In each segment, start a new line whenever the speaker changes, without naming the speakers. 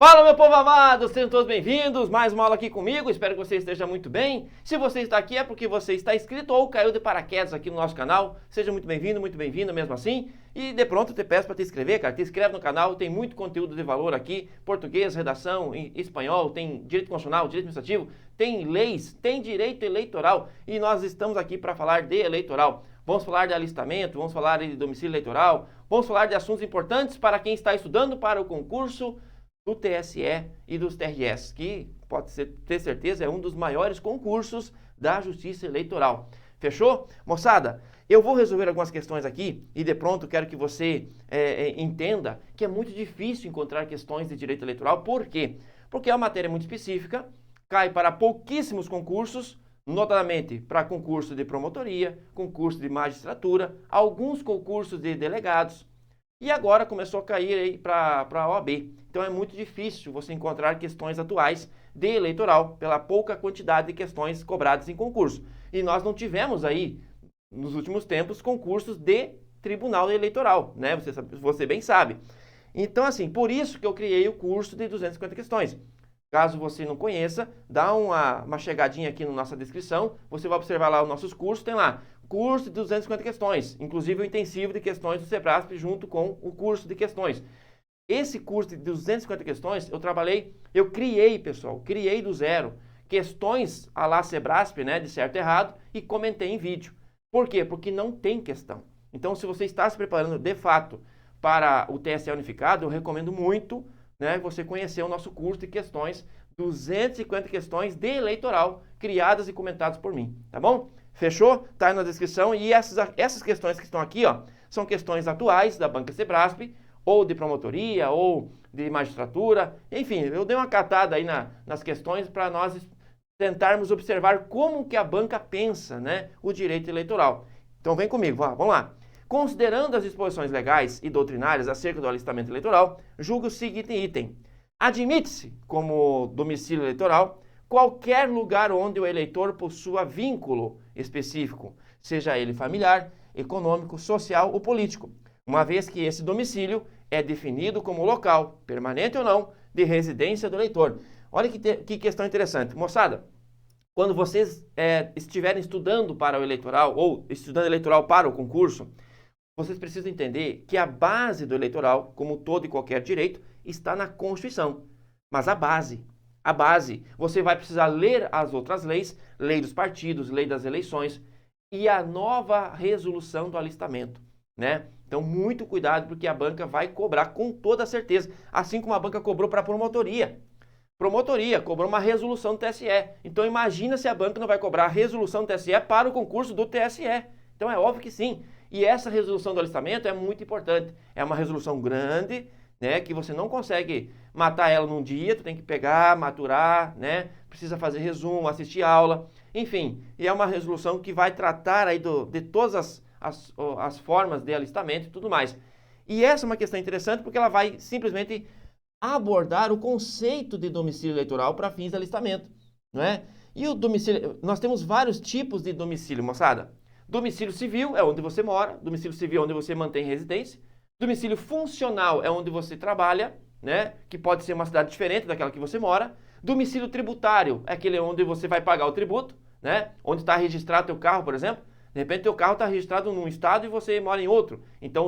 Fala, meu povo amado, sejam todos bem-vindos, mais uma aula aqui comigo, espero que você esteja muito bem. Se você está aqui é porque você está inscrito ou caiu de paraquedas aqui no nosso canal, seja muito bem-vinda mesmo assim. E de pronto eu te peço para te inscrever, cara, te inscreve no canal, tem muito conteúdo de valor aqui, português, redação, espanhol, tem direito constitucional, direito administrativo, tem leis, tem direito eleitoral e nós estamos aqui para falar de eleitoral. Vamos falar de alistamento, vamos falar de domicílio eleitoral, vamos falar de assuntos importantes para quem está estudando para o concurso do TSE e dos TRS, que ter certeza é um dos maiores concursos da Justiça Eleitoral. Fechou? Moçada, eu vou resolver algumas questões aqui e de pronto quero que você entenda que é muito difícil encontrar questões de direito eleitoral. Por quê? Porque é uma matéria muito específica, cai para pouquíssimos concursos, notadamente para concurso de promotoria, concurso de magistratura, alguns concursos de delegados, e agora começou a cair aí para a OAB. Então é muito difícil você encontrar questões atuais de eleitoral pela pouca quantidade de questões cobradas em concurso. E nós não tivemos aí, nos últimos tempos, concursos de tribunal eleitoral, né? Você bem sabe. Então, assim, por isso que eu criei o curso de 250 questões. Caso você não conheça, dá uma chegadinha aqui na nossa descrição, você vai observar lá os nossos cursos, tem lá curso de 250 questões, inclusive o intensivo de questões do Sebrasp junto com o curso de questões. Esse curso de 250 questões, eu criei, pessoal, criei do zero, questões à la Sebrasp, né, de certo e errado, e comentei em vídeo. Por quê? Porque não tem questão. Então, se você está se preparando de fato para o TSE unificado, eu recomendo muito, né, você conhecer o nosso curso de questões, 250 questões de eleitoral, criadas e comentadas por mim, tá bom? Fechou? Tá aí na descrição. E essas questões que estão aqui, ó, são questões atuais da banca Sebrasp, ou de promotoria, ou de magistratura. Enfim, eu dei uma catada aí nas questões para nós tentarmos observar como que a banca pensa, né, o direito eleitoral. Então vem comigo, vamos lá. Considerando as disposições legais e doutrinárias acerca do alistamento eleitoral, julgo o seguinte item. Admite-se como domicílio eleitoral qualquer lugar onde o eleitor possua vínculo específico, seja ele familiar, econômico, social ou político, uma vez que esse domicílio é definido como local, permanente ou não, de residência do eleitor. Olha que questão interessante. Moçada, quando vocês estiverem estudando para o eleitoral ou estudando eleitoral para o concurso, vocês precisam entender que a base do eleitoral, como todo e qualquer direito, está na Constituição. Mas a base, você vai precisar ler as outras leis, lei dos partidos, lei das eleições e a nova resolução do alistamento, né? Então, muito cuidado porque a banca vai cobrar com toda certeza, assim como a banca cobrou para a promotoria. Promotoria cobrou uma resolução do TSE. Então, imagina se a banca não vai cobrar a resolução do TSE para o concurso do TSE. Então, é óbvio que sim. E essa resolução do alistamento é muito importante. É uma resolução grande, né, que você não consegue matar ela num dia, tu tem que pegar, maturar, né, precisa fazer resumo, assistir aula, enfim. E é uma resolução que vai tratar aí de todas as formas de alistamento e tudo mais. E essa é uma questão interessante porque ela vai simplesmente abordar o conceito de domicílio eleitoral para fins de alistamento, não é? E o domicílio, nós temos vários tipos de domicílio, moçada. Domicílio civil é onde você mora, domicílio civil é onde você mantém residência, domicílio funcional é onde você trabalha, né? Que pode ser uma cidade diferente daquela que você mora. Domicílio tributário é aquele onde você vai pagar o tributo, né? Onde está registrado teu carro, por exemplo. De repente, teu carro está registrado num estado e você mora em outro. Então,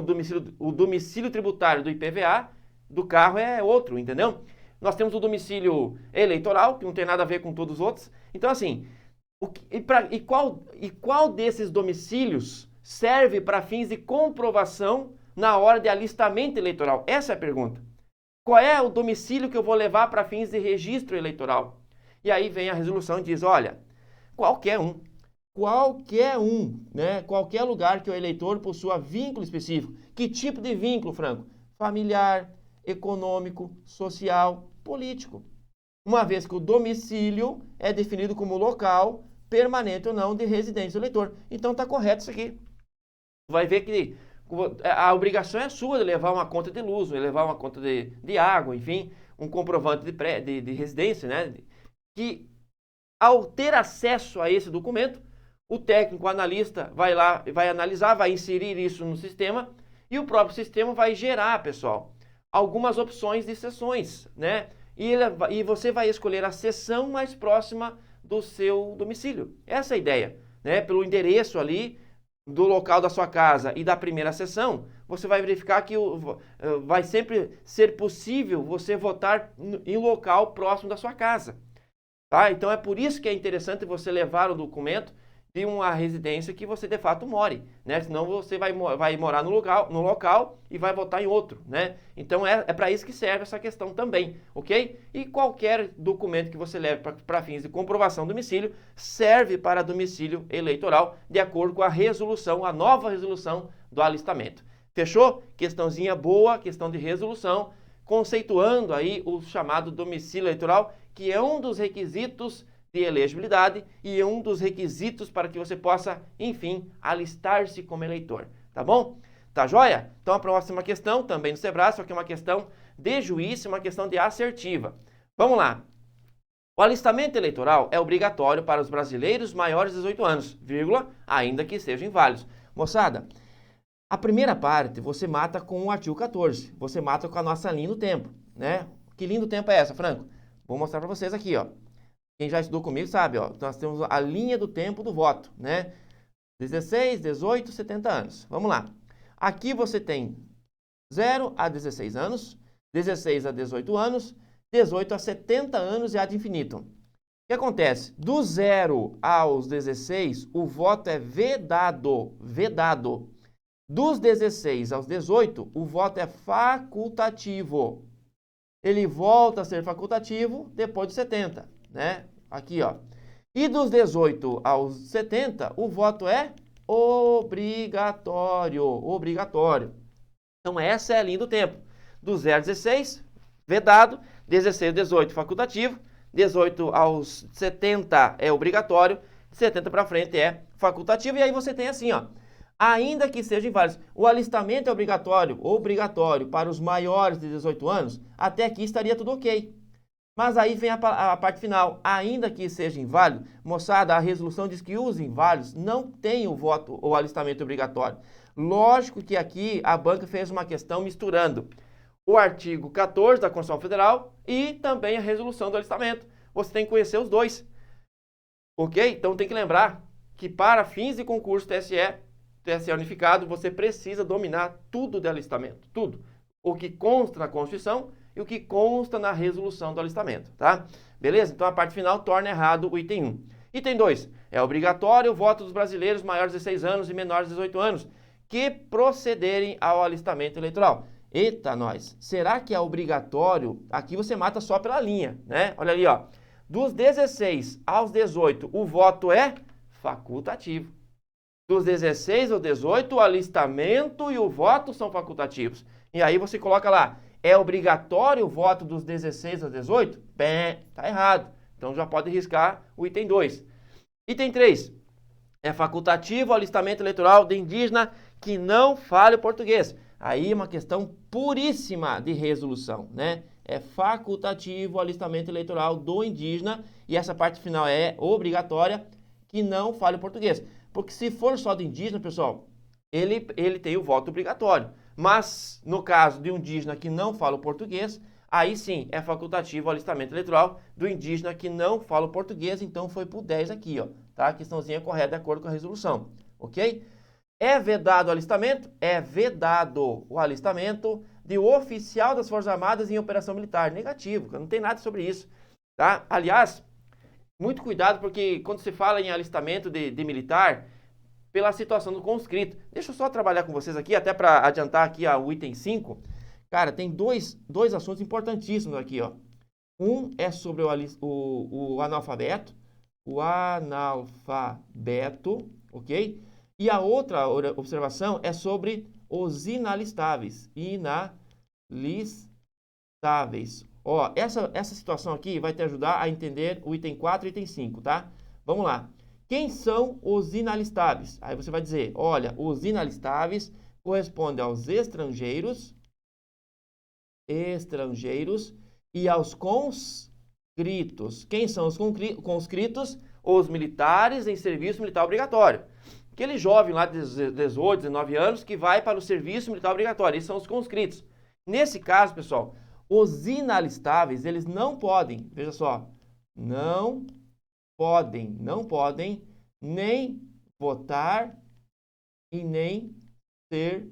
o domicílio tributário do IPVA do carro é outro, entendeu? Nós temos o domicílio eleitoral, que não tem nada a ver com todos os outros. Então, assim, qual desses domicílios serve para fins de comprovação na hora de alistamento eleitoral? Essa é a pergunta. Qual é o domicílio que eu vou levar para fins de registro eleitoral? E aí vem a resolução e diz, olha, qualquer um, né? Qualquer lugar que o eleitor possua vínculo específico. Que tipo de vínculo, Franco? Familiar, econômico, social, político. Uma vez que o domicílio é definido como local, permanente ou não, de residência do eleitor. Então está correto isso aqui. Vai ver que a obrigação é sua de levar uma conta de luz, de levar uma conta de água, enfim, um comprovante de residência, né? Que ao ter acesso a esse documento, o técnico, o analista, vai lá, vai analisar, vai inserir isso no sistema e o próprio sistema vai gerar, pessoal, algumas opções de sessões, né? e você vai escolher a seção mais próxima do seu domicílio. Essa é a ideia, né? Pelo endereço ali do local da sua casa e da primeira sessão, você vai verificar que vai sempre ser possível você votar em local próximo da sua casa. Tá? Então é por isso que é interessante você levar o documento de uma residência que você de fato more, né? Senão você vai morar no local e vai votar em outro, né? Então é para isso que serve essa questão também, ok? E qualquer documento que você leve para fins de comprovação do domicílio serve para domicílio eleitoral, de acordo com a resolução, a nova resolução do alistamento. Fechou? Questãozinha boa, questão de resolução, conceituando aí o chamado domicílio eleitoral, que é um dos requisitos de elegibilidade e é um dos requisitos para que você possa, enfim, alistar-se como eleitor, tá bom? Tá joia? Então a próxima questão, também do Sebrae, só que é uma questão de juízo, uma questão de assertiva. Vamos lá. O alistamento eleitoral é obrigatório para os brasileiros maiores de 18 anos, vírgula, ainda que sejam inválidos. Moçada, a primeira parte você mata com o artigo 14, você mata com a nossa linha do tempo, né? Que linha do tempo é essa, Franco? Vou mostrar para vocês aqui, ó. Quem já estudou comigo sabe, ó, nós temos a linha do tempo do voto, né? 16, 18, 70 anos. Vamos lá. Aqui você tem 0 a 16 anos, 16 a 18 anos, 18 a 70 anos e ad infinitum. O que acontece? Do 0 aos 16, o voto é vedado, vedado. Dos 16 aos 18, o voto é facultativo. Ele volta a ser facultativo depois de 70, né? Aqui, ó. E dos 18 aos 70, o voto é obrigatório, obrigatório. Então, essa é a linha do tempo. Do 0 a 16, vedado, 16 a 18, facultativo, 18 aos 70 é obrigatório, 70 para frente é facultativo, e aí você tem assim, ó. Ainda que sejam inválidos, o alistamento é obrigatório para os maiores de 18 anos, até aqui estaria tudo ok. Mas aí vem a parte final, ainda que seja inválido, moçada, a resolução diz que os inválidos não têm o alistamento obrigatório. Lógico que aqui a banca fez uma questão misturando o artigo 14 da Constituição Federal e também a resolução do alistamento. Você tem que conhecer os dois, ok? Então tem que lembrar que para fins de concurso TSE unificado, você precisa dominar tudo de alistamento, tudo. O que consta na Constituição e o que consta na resolução do alistamento, tá? Beleza? Então a parte final torna errado o item 1. Item 2. É obrigatório o voto dos brasileiros maiores de 16 anos e menores de 18 anos que procederem ao alistamento eleitoral. Eita, nós! Será que é obrigatório? Aqui você mata só pela linha, né? Olha ali, ó. Dos 16 aos 18, o voto é facultativo. Dos 16 ao 18, o alistamento e o voto são facultativos. E aí você coloca lá, é obrigatório o voto dos 16 aos 18? Bem, tá errado. Então já pode riscar o item 2. Item 3. É facultativo o alistamento eleitoral de indígena que não fale português. Aí é uma questão puríssima de resolução, né? É facultativo o alistamento eleitoral do indígena e essa parte final é obrigatória que não fale português. Porque se for só do indígena, pessoal, ele tem o voto obrigatório. Mas, no caso de um indígena que não fala o português, aí sim é facultativo o alistamento eleitoral do indígena que não fala o português, então foi por 10 aqui, ó, tá? A questãozinha correta de acordo com a resolução, ok? É vedado o alistamento? É vedado o alistamento de oficial das Forças Armadas em operação militar. Negativo, não tem nada sobre isso, tá? Aliás, muito cuidado porque quando se fala em alistamento de militar, pela situação do conscrito. Deixa eu só trabalhar com vocês aqui, até para adiantar aqui o item 5. Cara, tem dois assuntos importantíssimos aqui, ó. Um é sobre o analfabeto, ok? E a outra observação é sobre os inalistáveis. Inalistáveis. Ó, essa situação aqui vai te ajudar a entender o item 4 e item 5, tá? Vamos lá. Quem são os inalistáveis? Aí você vai dizer, olha, os inalistáveis correspondem aos estrangeiros e aos conscritos. Quem são os conscritos? Os militares em serviço militar obrigatório. Aquele jovem lá de 18, 19 anos que vai para o serviço militar obrigatório. Esses são os conscritos. Nesse caso, pessoal, Os inalistáveis, eles não podem, veja só, não podem nem votar e nem ser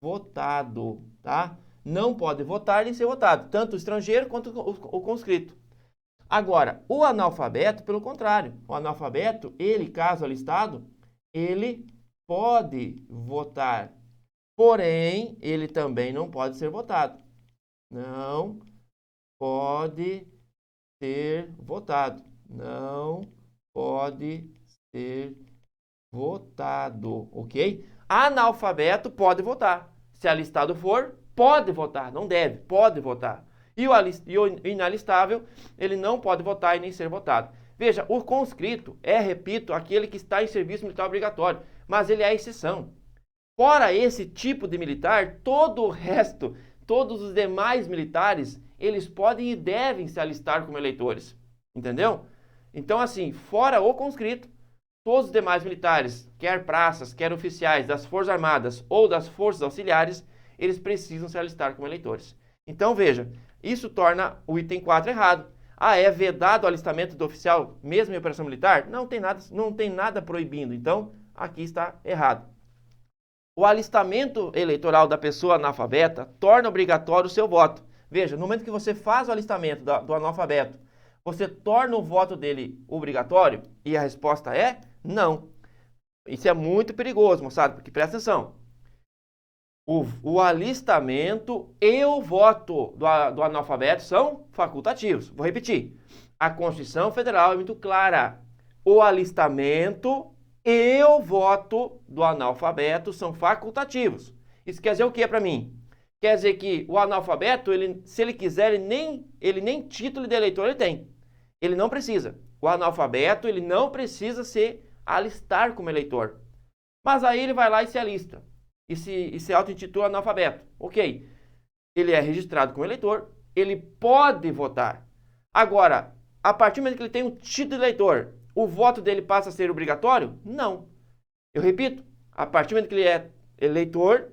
votado, tá? Não pode votar nem ser votado, tanto o estrangeiro quanto o conscrito. Agora, o analfabeto, pelo contrário, o analfabeto, ele, caso alistado, ele pode votar, porém, ele também não pode ser votado. Não pode ser votado. Não pode ser votado, ok? Analfabeto pode votar. Se alistado for, pode votar. Não deve, pode votar. E o inalistável, ele não pode votar e nem ser votado. Veja, o conscrito é, repito, aquele que está em serviço militar obrigatório, mas ele é a exceção. Fora esse tipo de militar, todo o resto, todos os demais militares, eles podem e devem se alistar como eleitores. Entendeu? Então, assim, fora o conscrito, todos os demais militares, quer praças, quer oficiais das Forças Armadas ou das Forças Auxiliares, eles precisam se alistar como eleitores. Então, veja, isso torna o item 4 errado. Ah, é vedado o alistamento do oficial mesmo em operação militar? Não tem nada proibindo. Então, aqui está errado. O alistamento eleitoral da pessoa analfabeta torna obrigatório o seu voto. Veja, no momento que você faz o alistamento do analfabeto, você torna o voto dele obrigatório? E a resposta é não. Isso é muito perigoso, moçada, porque presta atenção. O alistamento e o voto do analfabeto são facultativos. Vou repetir. A Constituição Federal é muito clara. O alistamento e o voto do analfabeto são facultativos. Isso quer dizer o que para mim? Quer dizer que o analfabeto, se ele quiser, ele nem título de eleitor ele tem. Ele não precisa. O analfabeto, ele não precisa se alistar como eleitor. Mas aí ele vai lá e se alista. E se auto-intitula analfabeto. Ok. Ele é registrado como eleitor, ele pode votar. Agora, a partir do momento que ele tem um título de eleitor, o voto dele passa a ser obrigatório? Não. Eu repito, a partir do momento que ele é eleitor,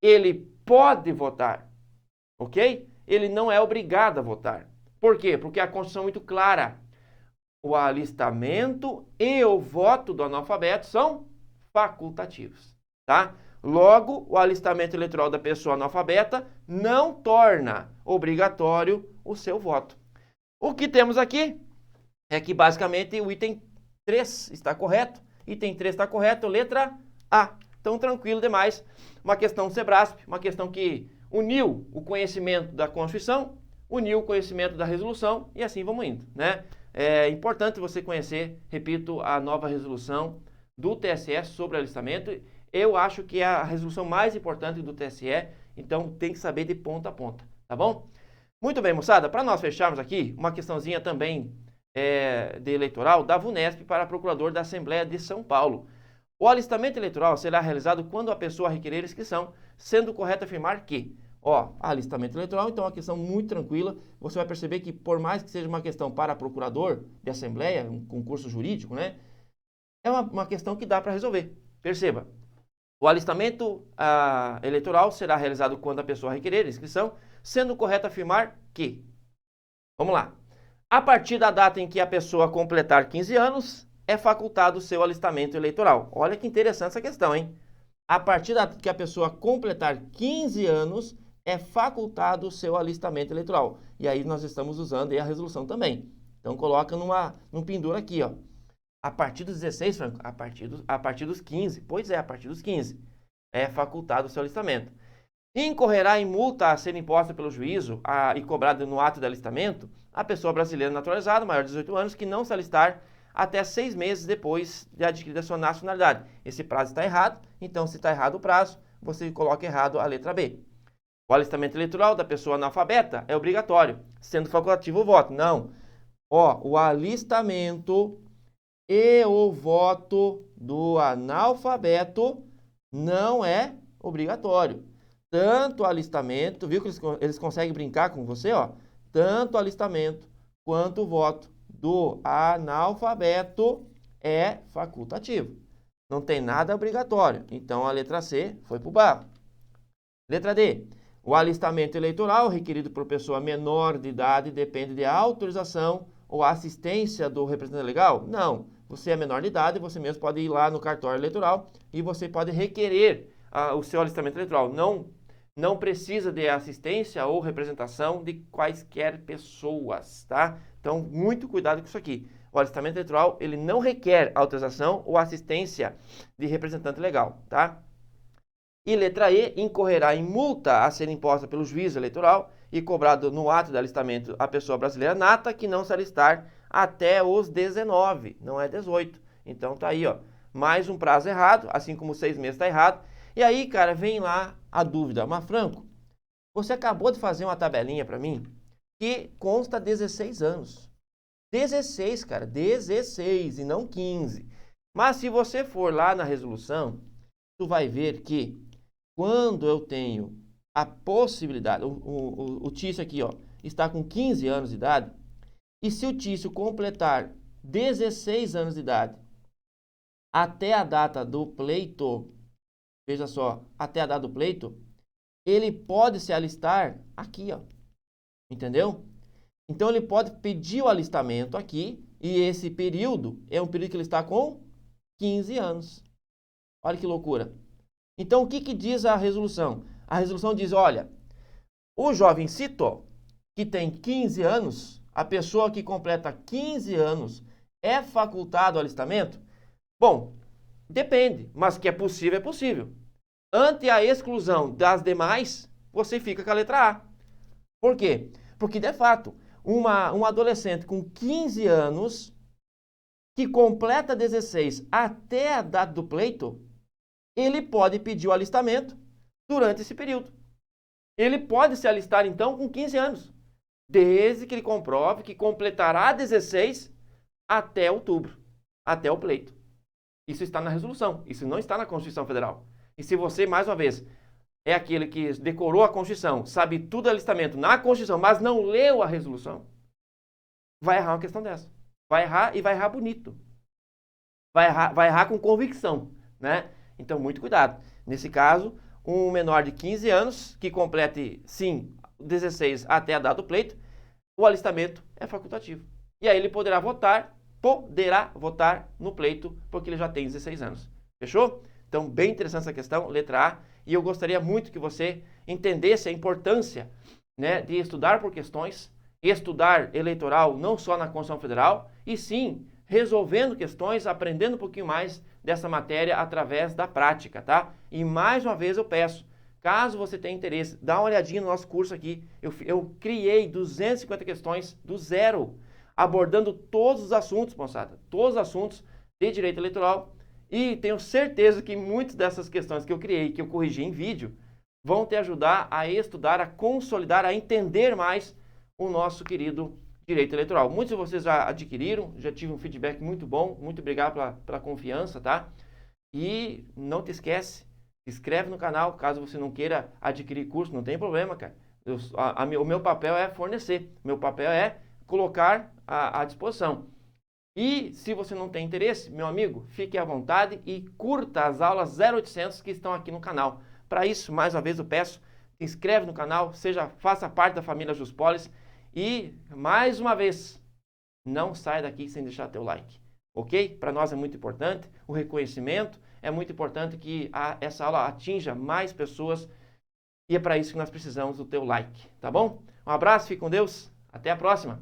ele pode votar, ok? Ele não é obrigado a votar. Por quê? Porque a Constituição é muito clara. O alistamento e o voto do analfabeto são facultativos, tá? Logo, o alistamento eleitoral da pessoa analfabeta não torna obrigatório o seu voto. O que temos aqui é que, basicamente, o item 3 está correto. Item 3 está correto, letra A. Então, tranquilo demais. Uma questão do Sebrasp, uma questão que uniu o conhecimento da Constituição, uniu o conhecimento da resolução e assim vamos indo, né? É importante você conhecer, repito, a nova resolução do TSE sobre alistamento. Eu acho que é a resolução mais importante do TSE, então tem que saber de ponta a ponta, tá bom? Muito bem, moçada, para nós fecharmos aqui, uma questãozinha também de eleitoral da VUNESP para procurador da Assembleia de São Paulo. O alistamento eleitoral será realizado quando a pessoa requerer inscrição, sendo correto afirmar que, alistamento eleitoral, então é uma questão muito tranquila. Você vai perceber que, por mais que seja uma questão para procurador de Assembleia, um concurso jurídico, né? É uma questão que dá para resolver. Perceba, o alistamento eleitoral será realizado quando a pessoa requerer inscrição, sendo correto afirmar que, vamos lá, a partir da data em que a pessoa completar 15 anos, é facultado o seu alistamento eleitoral. Olha que interessante essa questão, hein? A partir da data que a pessoa completar 15 anos, é facultado o seu alistamento eleitoral. E aí nós estamos usando aí a resolução também. Então coloca num pendura aqui, ó. A partir dos 16, Franco? A partir dos 15. Pois é, a partir dos 15. É facultado o seu alistamento. Incorrerá em multa a ser imposta pelo juízo e cobrada no ato de alistamento a pessoa brasileira naturalizada, maior de 18 anos, que não se alistar até 6 meses depois de adquirida a sua nacionalidade. Esse prazo está errado, então se está errado o prazo, você coloca errado a letra B. O alistamento eleitoral da pessoa analfabeta é obrigatório, sendo facultativo o voto. Não. O alistamento e o voto do analfabeto não é obrigatório. Tanto o alistamento, viu que eles conseguem brincar com você, tanto o alistamento quanto o voto do analfabeto é facultativo. Não tem nada obrigatório. Então, a letra C foi para o barro. Letra D. O alistamento eleitoral requerido por pessoa menor de idade depende de autorização ou assistência do representante legal? Não. Você é menor de idade, você mesmo pode ir lá no cartório eleitoral e você pode requerer o seu alistamento eleitoral. Não precisa de assistência ou representação de quaisquer pessoas, tá? Então, muito cuidado com isso aqui. O alistamento eleitoral, ele não requer autorização ou assistência de representante legal, tá? E letra E, incorrerá em multa a ser imposta pelo juiz eleitoral e cobrado no ato de alistamento a pessoa brasileira nata que não se alistar até os 19, não é 18. Então tá aí, ó, mais um prazo errado, assim como 6 meses tá errado. E aí, cara, vem lá a dúvida. Mas, Franco, você acabou de fazer uma tabelinha para mim que consta 16 anos. 16, cara, 16 e não 15. Mas se você for lá na resolução, tu vai ver que quando eu tenho a possibilidade, o Tício aqui, ó, está com 15 anos de idade, e se o Tício completar 16 anos de idade até a data do pleito, veja só, até a data do pleito, ele pode se alistar aqui, ó, entendeu? Então, ele pode pedir o alistamento aqui, e esse período é um período que ele está com 15 anos. Olha que loucura. Então, o que diz a resolução? A resolução diz, olha, o jovencito que tem 15 anos, a pessoa que completa 15 anos, é facultado o alistamento? Bom, depende, mas que é possível, é possível. Ante a exclusão das demais, você fica com a letra A. Por quê? Porque, de fato, um adolescente com 15 anos que completa 16 até a data do pleito, ele pode pedir o alistamento durante esse período. Ele pode se alistar, então, com 15 anos, desde que ele comprove que completará 16 até outubro, até o pleito. Isso está na resolução, isso não está na Constituição Federal. E se você, mais uma vez, é aquele que decorou a Constituição, sabe tudo do alistamento na Constituição, mas não leu a resolução, vai errar uma questão dessa. Vai errar e vai errar bonito. Vai errar com convicção, né? Então, muito cuidado. Nesse caso, um menor de 15 anos que complete, sim, 16 até a data do pleito, o alistamento é facultativo. E aí ele poderá votar no pleito, porque ele já tem 16 anos. Fechou? Então, bem interessante essa questão, letra A. E eu gostaria muito que você entendesse a importância, né, de estudar por questões, estudar eleitoral não só na Constituição Federal, e sim resolvendo questões, aprendendo um pouquinho mais dessa matéria através da prática, tá? E mais uma vez eu peço, caso você tenha interesse, dá uma olhadinha no nosso curso aqui. Eu criei 250 questões do zero, abordando todos os assuntos, moçada, todos os assuntos de direito eleitoral. E tenho certeza que muitas dessas questões que eu criei, que eu corrigi em vídeo, vão te ajudar a estudar, a consolidar, a entender mais o nosso querido direito eleitoral. Muitos de vocês já adquiriram, já tive um feedback muito bom, muito obrigado pela confiança, tá? E não te esquece, se inscreve no canal, caso você não queira adquirir curso, não tem problema, cara. O meu papel é fornecer, meu papel é colocar à disposição. E se você não tem interesse, meu amigo, fique à vontade e curta as aulas 0800 que estão aqui no canal. Para isso, mais uma vez eu peço, se inscreve no canal, faça parte da família Juspolis e, mais uma vez, não saia daqui sem deixar teu like, ok? Para nós é muito importante o reconhecimento, é muito importante que essa aula atinja mais pessoas e é para isso que nós precisamos do teu like, tá bom? Um abraço, fique com Deus, até a próxima!